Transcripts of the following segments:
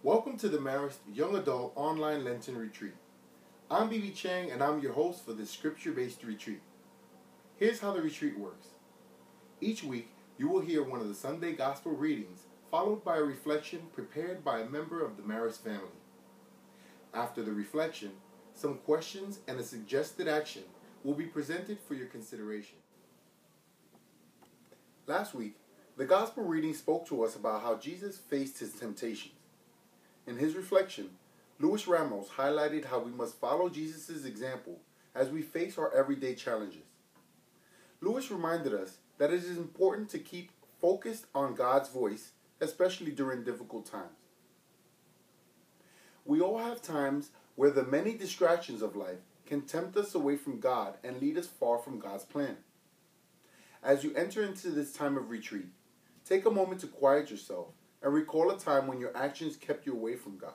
Welcome to the Marist Young Adult Online Lenten Retreat. I'm B.B. Chang and I'm your host for this scripture-based retreat. Here's how the retreat works. Each week, you will hear one of the Sunday Gospel readings, followed by a reflection prepared by a member of the Marist family. After the reflection, some questions and a suggested action will be presented for your consideration. Last week, the Gospel reading spoke to us about how Jesus faced his temptations. In his reflection, Louis Ramos highlighted how we must follow Jesus' example as we face our everyday challenges. Louis reminded us that it is important to keep focused on God's voice, especially during difficult times. We all have times where the many distractions of life can tempt us away from God and lead us far from God's plan. As you enter into this time of retreat, take a moment to quiet yourself and recall a time when your actions kept you away from God.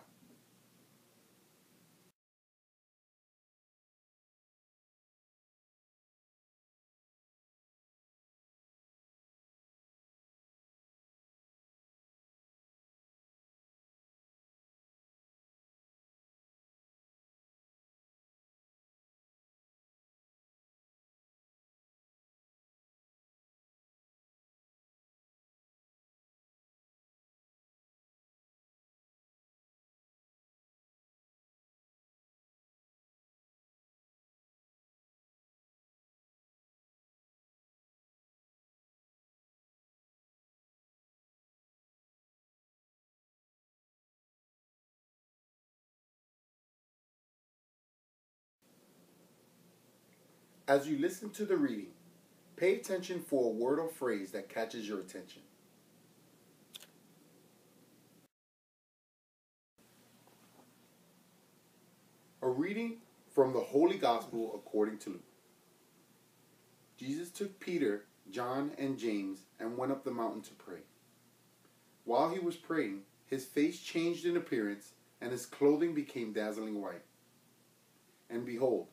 As you listen to the reading, pay attention for a word or phrase that catches your attention. A reading from the Holy Gospel according to Luke. Jesus took Peter, John, and James and went up the mountain to pray. While he was praying, his face changed in appearance, and his clothing became dazzling white. And behold,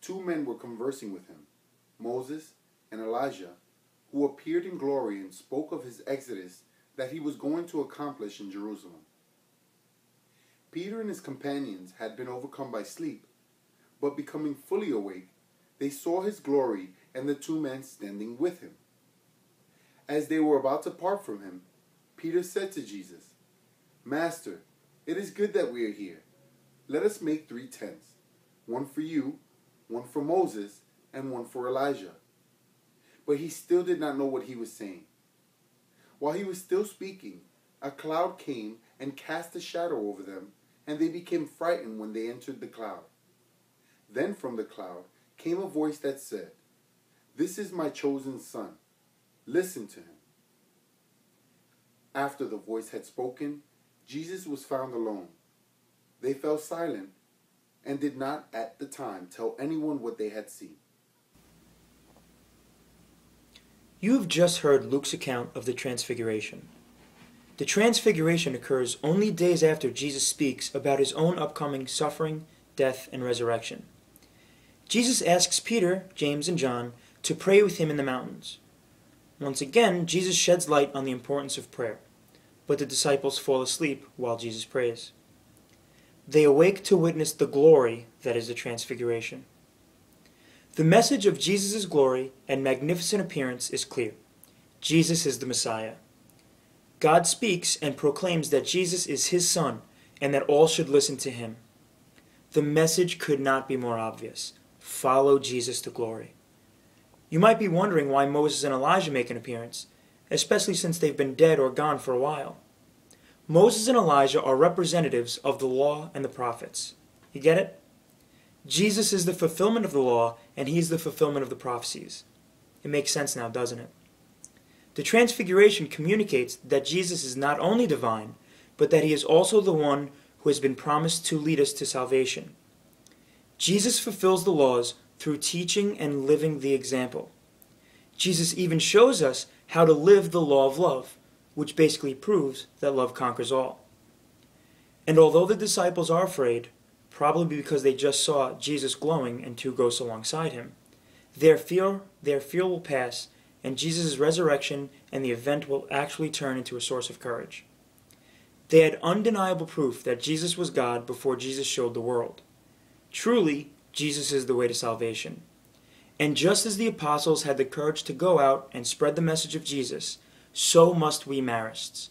two men were conversing with him, Moses and Elijah, who appeared in glory and spoke of his exodus that he was going to accomplish in Jerusalem. Peter and his companions had been overcome by sleep, but becoming fully awake, they saw his glory and the two men standing with him. As they were about to part from him, Peter said to Jesus, "Master, it is good that we are here. Let us make 3 tents, one for you, one for Moses, and one for Elijah." But he still did not know what he was saying. While he was still speaking, a cloud came and cast a shadow over them, and they became frightened when they entered the cloud. Then from the cloud came a voice that said, "This is my chosen son. Listen to him." After the voice had spoken, Jesus was found alone. They fell silent and did not at the time tell anyone what they had seen. You have just heard Luke's account of the Transfiguration. The Transfiguration occurs only days after Jesus speaks about his own upcoming suffering, death, and resurrection. Jesus asks Peter, James, and John to pray with him in the mountains. Once again, Jesus sheds light on the importance of prayer, but the disciples fall asleep while Jesus prays. They awake to witness the glory that is the Transfiguration. The message of Jesus' glory and magnificent appearance is clear. Jesus is the Messiah. God speaks and proclaims that Jesus is his Son and that all should listen to him. The message could not be more obvious. Follow Jesus to glory. You might be wondering why Moses and Elijah make an appearance, especially since they've been dead or gone for a while. Moses and Elijah are representatives of the law and the prophets. You get it? Jesus is the fulfillment of the law, and he is the fulfillment of the prophecies. It makes sense now, doesn't it? The Transfiguration communicates that Jesus is not only divine, but that he is also the one who has been promised to lead us to salvation. Jesus fulfills the laws through teaching and living the example. Jesus even shows us how to live the law of love, which basically proves that love conquers all. And although the disciples are afraid, probably because they just saw Jesus glowing and 2 ghosts alongside him, their fear will pass, and Jesus' resurrection and the event will actually turn into a source of courage. They had undeniable proof that Jesus was God before Jesus showed the world. Truly, Jesus is the way to salvation. And just as the apostles had the courage to go out and spread the message of Jesus, so must we Marists.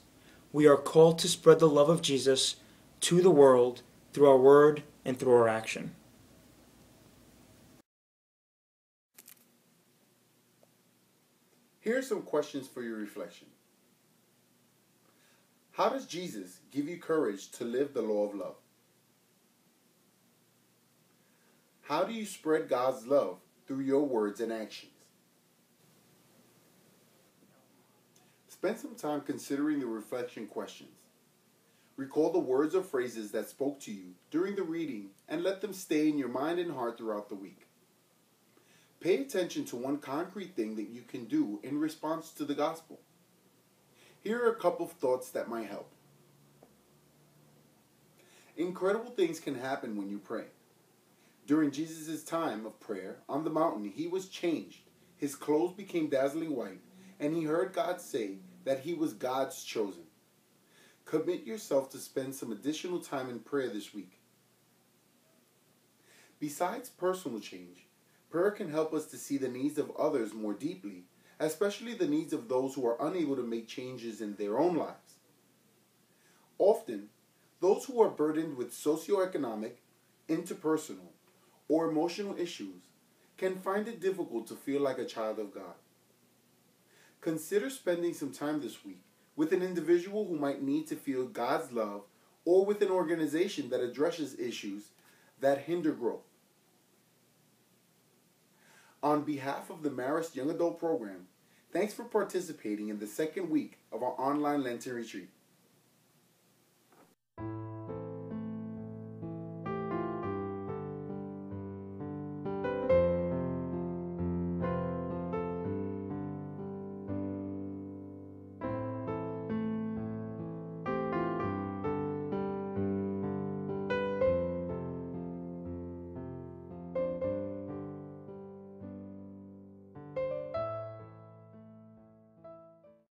We are called to spread the love of Jesus to the world through our word and through our action. Here are some questions for your reflection. How does Jesus give you courage to live the law of love? How do you spread God's love through your words and actions? Spend some time considering the reflection questions. Recall the words or phrases that spoke to you during the reading and let them stay in your mind and heart throughout the week. Pay attention to one concrete thing that you can do in response to the gospel. Here are a couple of thoughts that might help. Incredible things can happen when you pray. During Jesus' time of prayer on the mountain, he was changed. His clothes became dazzling white, and he heard God say that he was God's chosen. Commit yourself to spend some additional time in prayer this week. Besides personal change, prayer can help us to see the needs of others more deeply, especially the needs of those who are unable to make changes in their own lives. Often, those who are burdened with socioeconomic, interpersonal, or emotional issues can find it difficult to feel like a child of God. Consider spending some time this week with an individual who might need to feel God's love, or with an organization that addresses issues that hinder growth. On behalf of the Marist Young Adult Program, thanks for participating in the second week of our online Lenten retreat.